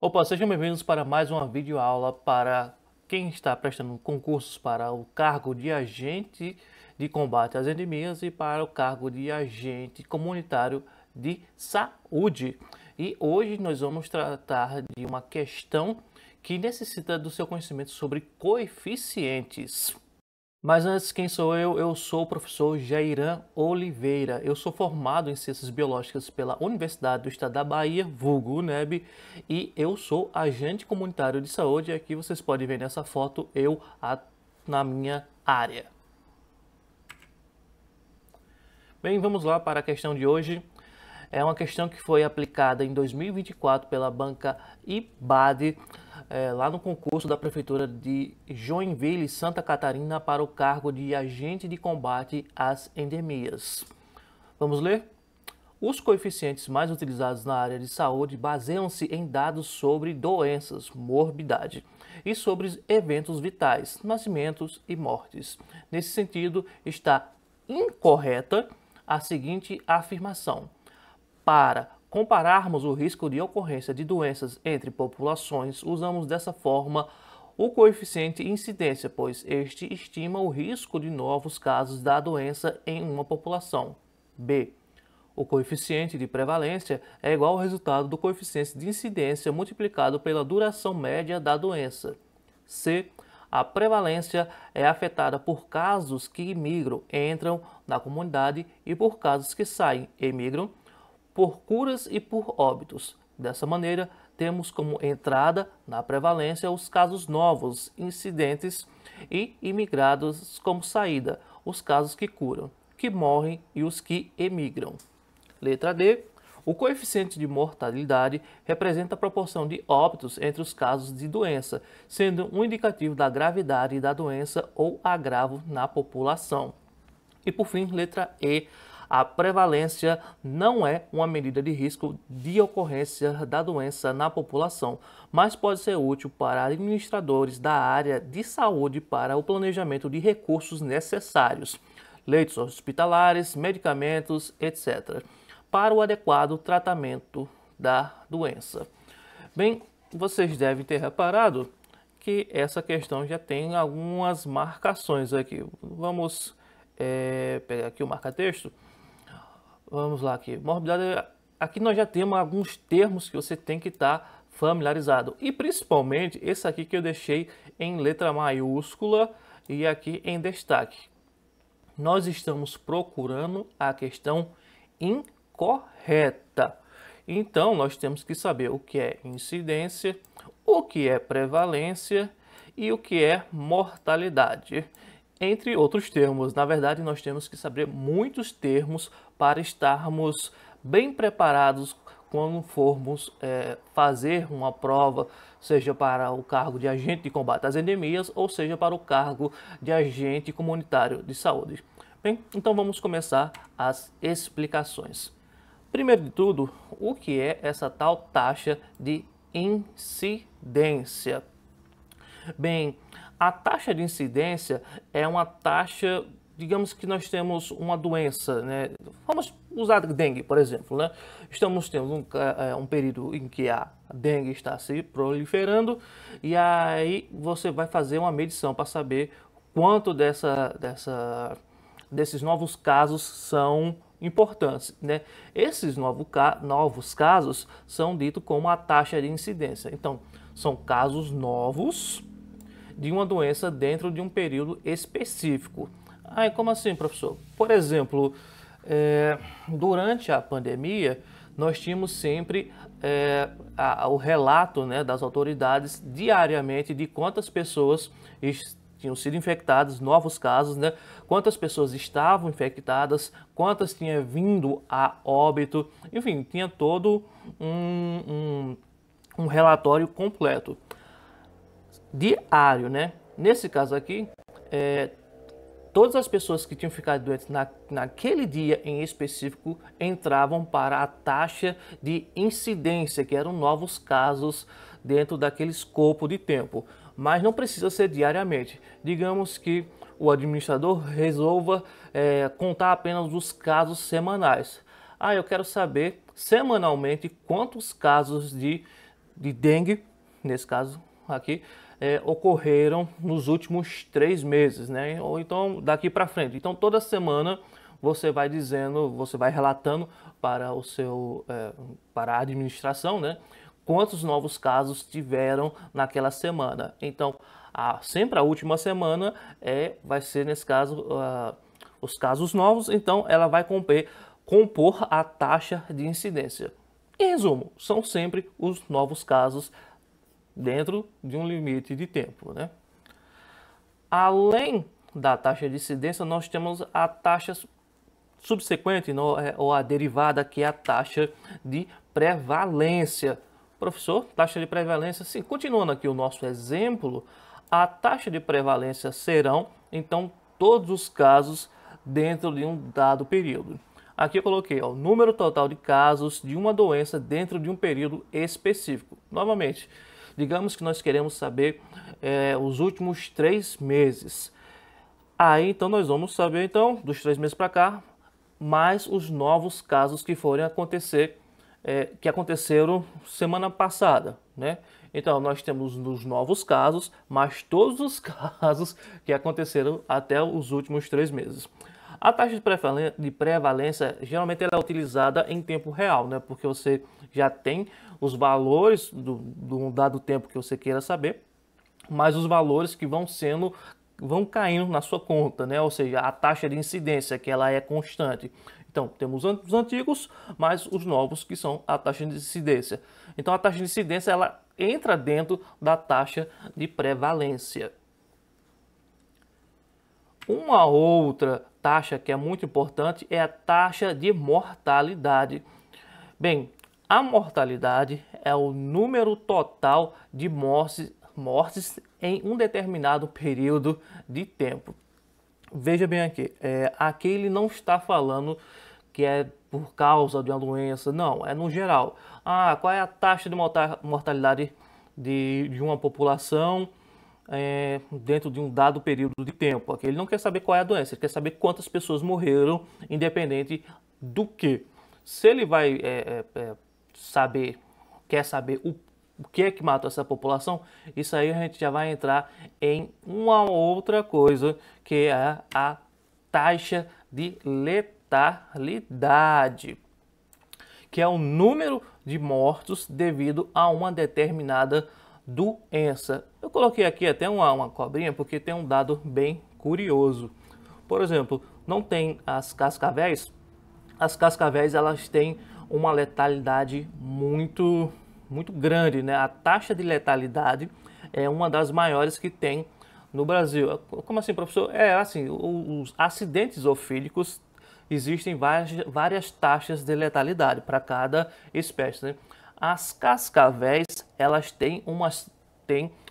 Opa, sejam bem-vindos para mais uma videoaula para quem está prestando concursos para o cargo de agente de combate às endemias e para o cargo de agente comunitário de saúde. E hoje nós vamos tratar de uma questão que necessita do seu conhecimento sobre coeficientes. Mas antes, quem sou eu? Eu sou o professor Jairan Oliveira. Eu sou formado em Ciências Biológicas pela Universidade do Estado da Bahia, vulgo UNEB, e eu sou agente comunitário de saúde. Aqui vocês podem ver nessa foto eu na minha área. Bem, vamos lá para a questão de hoje. É uma questão que foi aplicada em 2024 pela banca IBAD, lá no concurso da Prefeitura de Joinville, Santa Catarina, para o cargo de agente de combate às endemias. Vamos ler? Os coeficientes mais utilizados na área de saúde baseiam-se em dados sobre doenças, morbidade e sobre eventos vitais, nascimentos e mortes. Nesse sentido, está incorreta a seguinte afirmação: para compararmos o risco de ocorrência de doenças entre populações, usamos dessa forma o coeficiente incidência, pois este estima o risco de novos casos da doença em uma população. B. O coeficiente de prevalência é igual ao resultado do coeficiente de incidência multiplicado pela duração média da doença. C. A prevalência é afetada por casos que imigram, entram na comunidade e por casos que saem, emigram, por curas e por óbitos. Dessa maneira, temos como entrada na prevalência os casos novos, incidentes e imigrados como saída, os casos que curam, que morrem e os que emigram. Letra D. O coeficiente de mortalidade representa a proporção de óbitos entre os casos de doença, sendo um indicativo da gravidade da doença ou agravo na população. E por fim, letra E. A prevalência não é uma medida de risco de ocorrência da doença na população, mas pode ser útil para administradores da área de saúde para o planejamento de recursos necessários, leitos hospitalares, medicamentos, etc., para o adequado tratamento da doença. Bem, vocês devem ter reparado que essa questão já tem algumas marcações aqui. Vamos pegar aqui o marca-texto. Vamos lá aqui. Morbidade. Aqui nós já temos alguns termos que você tem que estar familiarizado. E principalmente esse aqui que eu deixei em letra maiúscula e aqui em destaque. Nós estamos procurando a questão incorreta. Então nós temos que saber o que é incidência, o que é prevalência e o que é mortalidade. Entre outros termos. Na verdade, nós temos que saber muitos termos para estarmos bem preparados quando formos fazer uma prova, seja para o cargo de agente de combate às endemias ou seja para o cargo de agente comunitário de saúde. Bem, então vamos começar as explicações. Primeiro de tudo, o que é essa tal taxa de incidência? Bem, a taxa de incidência é uma taxa, digamos que nós temos uma doença, né? Vamos usar dengue, por exemplo, né? Estamos tendo um período em que a dengue está se proliferando e aí você vai fazer uma medição para saber quanto desses novos casos são importantes, né? Esses novos casos são ditos como a taxa de incidência. Então, são casos novos de uma doença dentro de um período específico. Ah, como assim, professor? Por exemplo, durante a pandemia, nós tínhamos sempre o relato, né, das autoridades diariamente de quantas pessoas tinham sido infectadas, novos casos, né? Quantas pessoas estavam infectadas, quantas tinham vindo a óbito, enfim, tinha todo um relatório completo. Diário, né? Nesse caso aqui, todas as pessoas que tinham ficado doentes naquele dia em específico entravam para a taxa de incidência, que eram novos casos dentro daquele escopo de tempo. Mas não precisa ser diariamente. Digamos que o administrador resolva contar apenas os casos semanais. Ah, eu quero saber semanalmente quantos casos de de dengue, nesse caso aqui, ocorreram nos últimos 3 meses, né? Ou então daqui para frente. Então toda semana você vai dizendo, você vai relatando para o seu, para a administração, né? Quantos novos casos tiveram naquela semana. Então, sempre a última semana vai ser, nesse caso, os casos novos. Então, ela vai compor a taxa de incidência. Em resumo, são sempre os novos casos dentro de um limite de tempo, né? Além da taxa de incidência, nós temos a taxa subsequente, ou a derivada, que é a taxa de prevalência. Professor, taxa de prevalência, sim, continuando aqui o nosso exemplo, a taxa de prevalência serão, então, todos os casos dentro de um dado período. Aqui eu coloquei o número total de casos de uma doença dentro de um período específico. Novamente, digamos que nós queremos saber os últimos 3 meses. Aí, então, nós vamos saber, então, dos 3 meses para cá, mais os novos casos que forem acontecer, que aconteceram semana passada, né? Então, nós temos os novos casos, mas todos os casos que aconteceram até os últimos 3 meses. A taxa de prevalência, geralmente ela é utilizada em tempo real, né? Porque você já tem os valores do dado tempo que você queira saber, mas os valores que vão caindo na sua conta, né? Ou seja, a taxa de incidência, que ela é constante. Então, temos os antigos, mas os novos, que são a taxa de incidência. Então, a taxa de incidência, ela entra dentro da taxa de prevalência. Uma outra taxa que é muito importante é a taxa de mortalidade. Bem, a mortalidade é o número total de mortes em um determinado período de tempo. Veja bem aqui, aqui ele não está falando que é por causa de uma doença, não, é no geral. Qual é a taxa de mortalidade de uma população dentro de um dado período de tempo? Aqui ele não quer saber qual é a doença, ele quer saber quantas pessoas morreram, independente do que. Se ele vai quer saber o que é que matou essa população, isso aí a gente já vai entrar em uma outra coisa, que é a taxa de letalidade, que é o número de mortos devido a uma determinada doença. Eu coloquei aqui até uma cobrinha porque tem um dado bem curioso. Por exemplo, não tem as cascavéis? As cascavéis, elas têm uma letalidade muito grande, né? A taxa de letalidade é uma das maiores que tem no Brasil. Como assim, professor? Assim, os acidentes zoofílicos, existem várias taxas de letalidade para cada espécie, né? As cascavéis, elas têm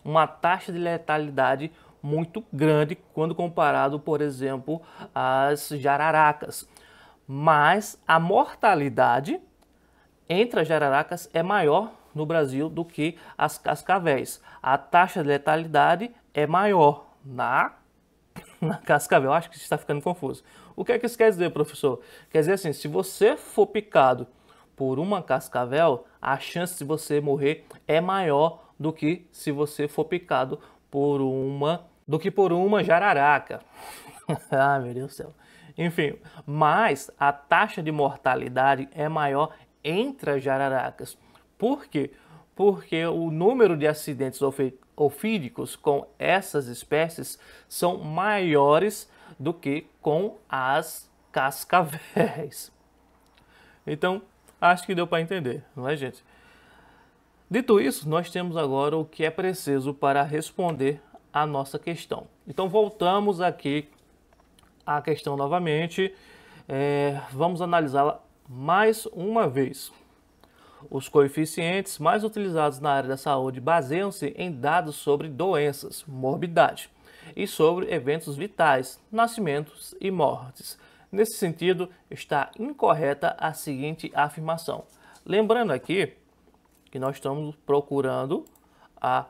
uma taxa de letalidade muito grande quando comparado, por exemplo, às jararacas. Mas a mortalidade entre as jararacas é maior no Brasil do que as cascavéis. A taxa de letalidade é maior na cascavel. Acho que está ficando confuso. O que é que isso quer dizer, professor? Quer dizer assim, se você for picado por uma cascavel, a chance de você morrer é maior do que se você for picado por uma jararaca. Ah, meu Deus do céu. Enfim, mas a taxa de mortalidade é maior entre as jararacas. Por quê? Porque o número de acidentes ofídicos com essas espécies são maiores do que com as cascavéis. Então, acho que deu para entender, não é, gente? Dito isso, nós temos agora o que é preciso para responder a nossa questão. Então, voltamos aqui à questão novamente. Vamos analisá-la mais uma vez. Os coeficientes mais utilizados na área da saúde baseiam-se em dados sobre doenças, morbidade e sobre eventos vitais, nascimentos e mortes. Nesse sentido, está incorreta a seguinte afirmação. Lembrando aqui que nós estamos procurando a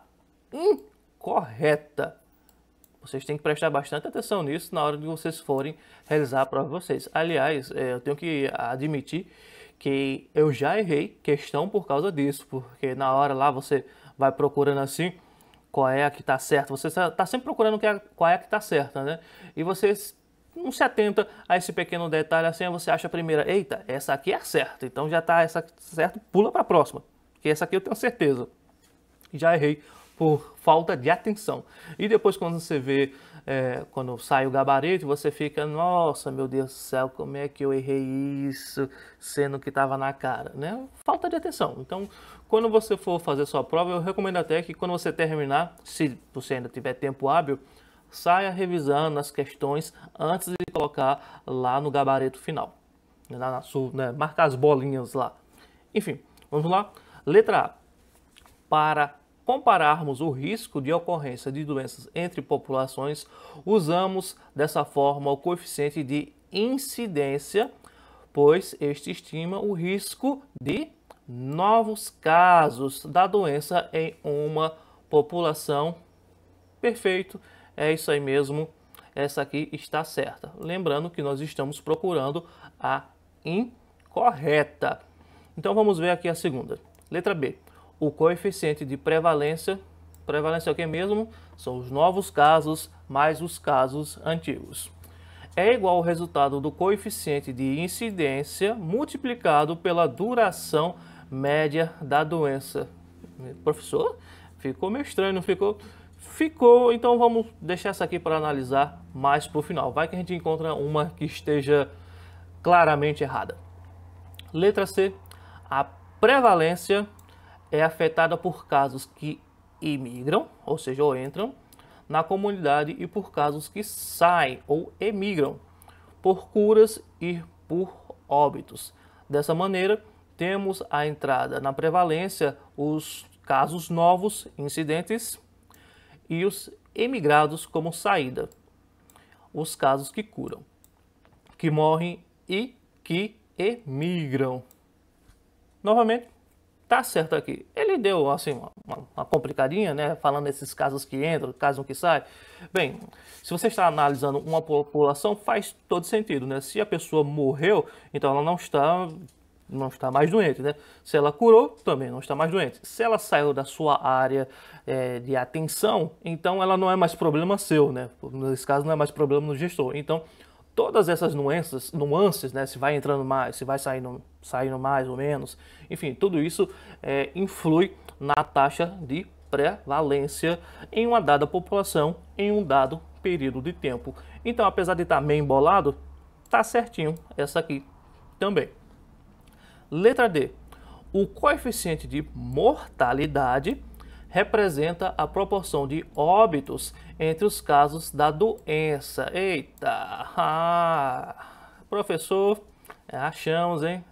incorreta. Vocês têm que prestar bastante atenção nisso na hora de vocês forem realizar a prova de vocês. Aliás, eu tenho que admitir que eu já errei questão por causa disso, porque na hora lá você vai procurando assim, qual é a que está certa, você está sempre procurando qual é a que está certa, né? E você não se atenta a esse pequeno detalhe assim, você acha a primeira, eita, essa aqui é a certa, então já está essa certa, pula para a próxima, que essa aqui eu tenho certeza. Já errei por falta de atenção. E depois quando você vê, quando sai o gabarito, você fica, nossa, meu Deus do céu, como é que eu errei isso, sendo que estava na cara, né? Falta de atenção. Então, quando você for fazer sua prova, eu recomendo até que quando você terminar, se você ainda tiver tempo hábil, saia revisando as questões antes de colocar lá no gabarito final. Né? Marcar as bolinhas lá. Enfim, vamos lá. Letra A. Para compararmos o risco de ocorrência de doenças entre populações, usamos dessa forma o coeficiente de incidência, pois este estima o risco de novos casos da doença em uma população. Perfeito, é isso aí mesmo, essa aqui está certa. Lembrando que nós estamos procurando a incorreta. Então vamos ver aqui a segunda. Letra B. O coeficiente de prevalência, prevalência é o que mesmo? São os novos casos mais os casos antigos. É igual ao resultado do coeficiente de incidência multiplicado pela duração média da doença. Professor, ficou meio estranho, não ficou? Ficou, então vamos deixar essa aqui para analisar mais para o final. Vai que a gente encontra uma que esteja claramente errada. Letra C. A prevalência é afetada por casos que imigram, ou seja, ou entram na comunidade, e por casos que saem ou emigram, por curas e por óbitos. Dessa maneira, temos a entrada na prevalência os casos novos, incidentes, e os emigrados como saída, os casos que curam, que morrem e que emigram. Novamente, tá certo aqui. Ele deu assim uma complicadinha, né? Falando desses casos que entram, casos que saem. Bem, se você está analisando uma população, faz todo sentido, né? Se a pessoa morreu, então ela não está mais doente, né? Se ela curou, também não está mais doente. Se ela saiu da sua área de atenção, então ela não é mais problema seu, né? Nesse caso, não é mais problema do gestor. Então, todas essas nuances, né? Se vai entrando mais, se vai saindo mais ou menos, enfim, tudo isso influi na taxa de prevalência em uma dada população, em um dado período de tempo. Então, apesar de estar meio embolado, tá certinho essa aqui também. Letra D. O coeficiente de mortalidade representa a proporção de óbitos entre os casos da doença. Eita! Professor, achamos, hein?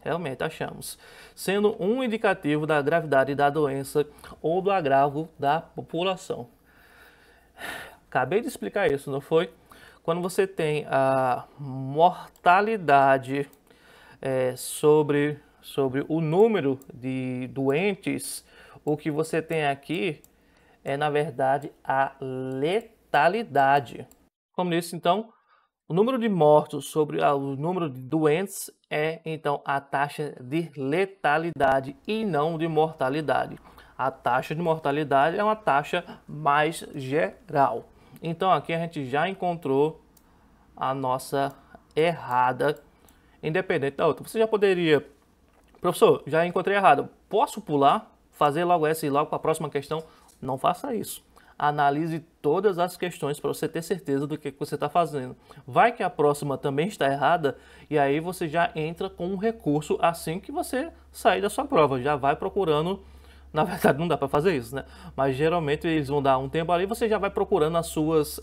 Realmente achamos. Sendo um indicativo da gravidade da doença ou do agravo da população. Acabei de explicar isso, não foi? Quando você tem a mortalidade sobre o número de doentes, o que você tem aqui é, na verdade, a letalidade. Como disse, então, o número de mortos sobre o número de doentes é, então, a taxa de letalidade e não de mortalidade. A taxa de mortalidade é uma taxa mais geral. Então, aqui a gente já encontrou a nossa errada, independente da outra. Você já poderia, professor, já encontrei errado, posso pular, fazer logo essa e logo para a próxima questão? Não faça isso. Analise todas as questões para você ter certeza do que você está fazendo. Vai que a próxima também está errada e aí você já entra com um recurso assim que você sair da sua prova. Já vai procurando, na verdade não dá para fazer isso, né? Mas geralmente eles vão dar um tempo ali e você já vai procurando os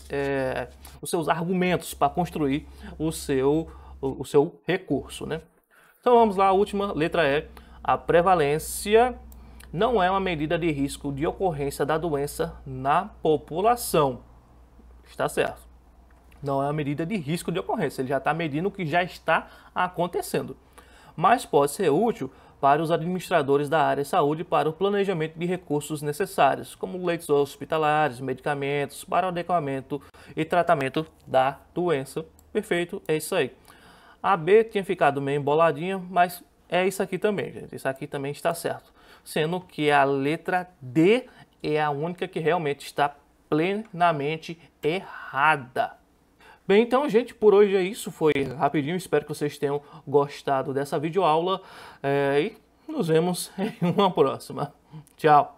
seus argumentos para construir o seu recurso, né? Então vamos lá, a última letra E. A prevalência não é uma medida de risco de ocorrência da doença na população. Está certo. Não é uma medida de risco de ocorrência, ele já está medindo o que já está acontecendo. Mas pode ser útil para os administradores da área de saúde para o planejamento de recursos necessários, como leitos hospitalares, medicamentos, para o adequamento e tratamento da doença. Perfeito, é isso aí. A B tinha ficado meio emboladinha, mas é isso aqui também, gente. Isso aqui também está certo. Sendo que a letra D é a única que realmente está plenamente errada. Bem, então, gente, por hoje é isso. Foi rapidinho. Espero que vocês tenham gostado dessa videoaula. E nos vemos em uma próxima. Tchau!